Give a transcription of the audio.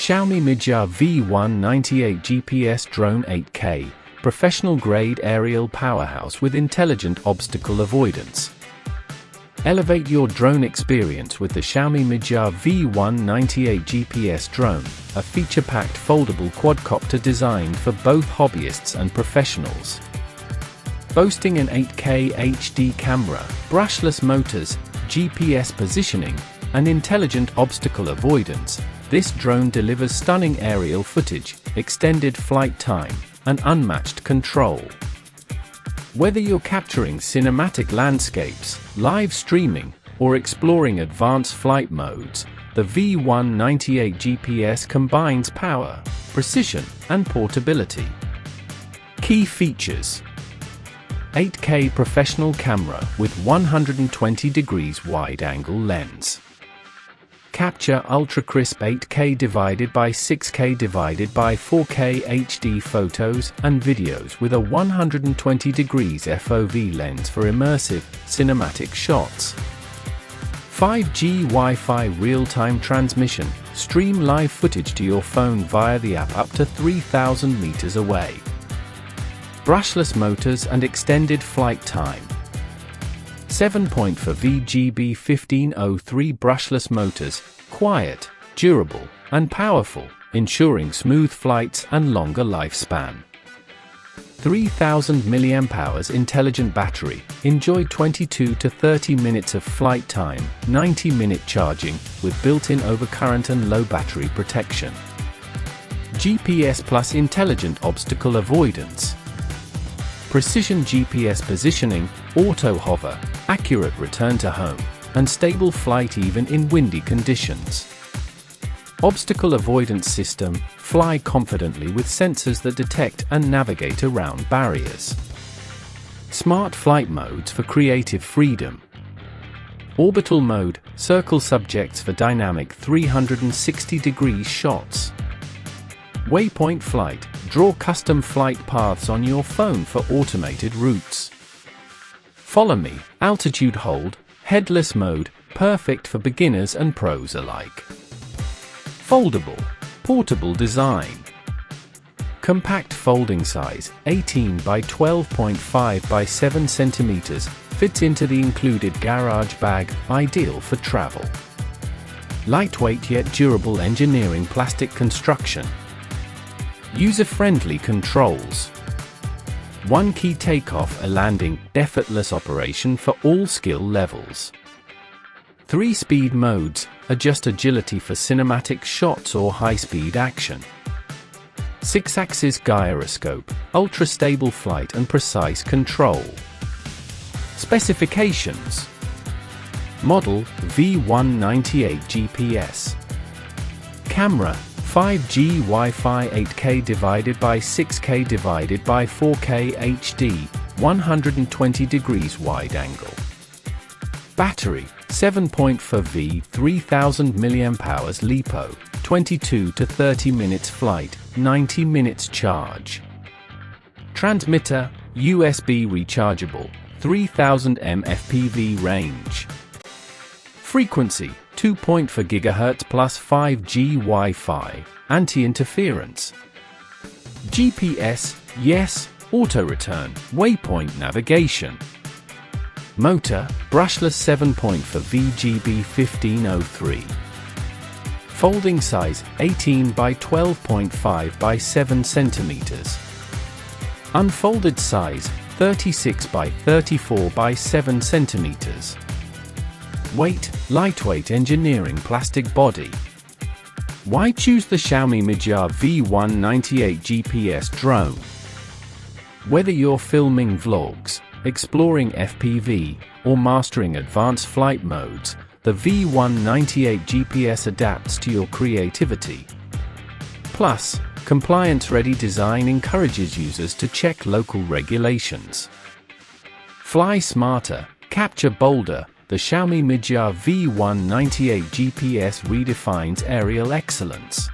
XIAOMI MIJIA V198 GPS Drone 8K, professional-grade aerial powerhouse with intelligent obstacle avoidance. Elevate your drone experience with the XIAOMI MIJIA V198 GPS drone, a feature-packed foldable quadcopter designed for both hobbyists and professionals. Boasting an 8K HD camera, brushless motors, GPS positioning, and intelligent obstacle avoidance, this drone delivers stunning aerial footage, extended flight time, and unmatched control. Whether you're capturing cinematic landscapes, live streaming, or exploring advanced flight modes, the V198 GPS combines power, precision, and portability. Key features: 8K professional camera with 120 degrees wide-angle lens. Capture ultra-crisp 8K divided by 6K divided by 4K HD photos and videos with a 120 degrees FOV lens for immersive, cinematic shots. 5G Wi-Fi real-time transmission. Stream live footage to your phone via the app up to 3,000 meters away. Brushless motors and extended flight time. 7-point for VGB 1503 brushless motors, quiet, durable, and powerful, ensuring smooth flights and longer lifespan. 3000 mAh intelligent battery, enjoy 22 to 30 minutes of flight time, 90-minute charging, with built-in overcurrent and low battery protection. GPS plus intelligent obstacle avoidance. Precision GPS positioning, auto hover, accurate return to home, and stable flight even in windy conditions. Obstacle avoidance system, fly confidently with sensors that detect and navigate around barriers. Smart flight modes for creative freedom. Orbital mode, circle subjects for dynamic 360-degree shots. Waypoint flight, draw custom flight paths on your phone for automated routes. Follow me, altitude hold, headless mode, perfect for beginners and pros alike. Foldable, portable design. Compact folding size, 18 by 12.5 by 7 centimeters, fits into the included garage bag, ideal for travel. Lightweight yet durable engineering plastic construction. User-friendly controls. One key takeoff and landing, effortless operation for all skill levels. 3 speed modes, adjust agility for cinematic shots or high-speed action. 6-axis gyroscope, ultra-stable flight and precise control. Specifications. Model, V198 GPS. Camera, 5G Wi-Fi 8K divided by 6K divided by 4K HD, 120 degrees wide angle. Battery, 7-point for V 3000 mAh LiPo, 22 to 30 minutes flight, 90 minutes charge. Transmitter, USB rechargeable, 3000 mFPV range. Frequency, 2-point for GHz plus 5G Wi-Fi, anti-interference. GPS, yes, auto-return, waypoint navigation. Motor, brushless 7-point for VGB 1503. Folding size, 18 by 12.5 by 7 centimeters. Unfolded size, 36 by 34 by 7 centimeters. Weight, lightweight engineering plastic body. Why choose the XIAOMI MIJIA V198 GPS drone? Whether you're filming vlogs, exploring FPV, or mastering advanced flight modes, the V198 GPS adapts to your creativity. Plus, compliance-ready design encourages users to check local regulations. Fly smarter, capture bolder. The XIAOMI MIJIA V198 GPS redefines aerial excellence.